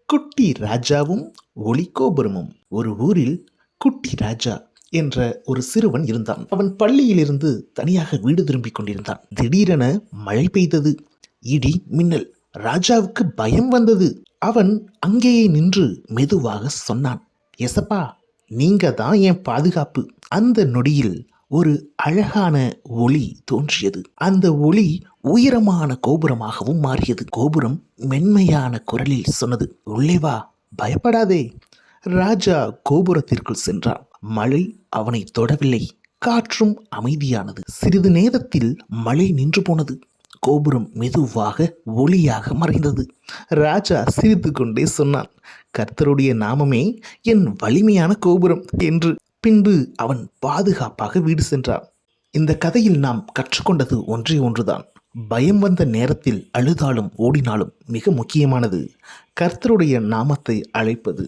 குட்டி ராஜாவும் ஒளிகோபுரமும். ஒரு ஊரில் குட்டி ராஜா என்ற ஒரு சிறுவன் இருந்தான். அவன் பள்ளியிலிருந்து தனியாக வீடு திரும்பிக் கொண்டிருந்தான். திடீரென மழை பெய்தது. இடி மின்னல். ராஜாவுக்கு பயம் வந்தது. அவன் அங்கேயே நின்று மெதுவாக சொன்னான், எசப்பா, நீங்க தான் என் பாதுகாப்பு. அந்த நொடியில் ஒரு அழகான ஒளி தோன்றியது. அந்த ஒளி உயரமான கோபுரமாகவும் மாறியது. கோபுரம் மென்மையான குரலில் சொன்னது, உள்ளே வா, பயப்படாதே. ராஜா கோபுரத்திற்குள் சென்றான். மழை அவனை தொடவில்லை. காற்றும் அமைதியானது. சிறிது நேரத்தில் மழை நின்று போனது. கோபுரம் மெதுவாக ஒளியாக மறைந்தது. ராஜா சிரித்து கொண்டே சொன்னான், கர்த்தருடைய நாமமே என் வலிமையான கோபுரம் என்று. பின்பு அவன் பாதுகாப்பாக வீடு சென்றான். இந்த கதையில் நாம் கற்றுக்கொண்டது ஒன்றே ஒன்றுதான். பயம் வந்த நேரத்தில் அழுதாலும் ஓடினாலும் மிக முக்கியமானது கர்த்தருடைய நாமத்தை அழைப்பது.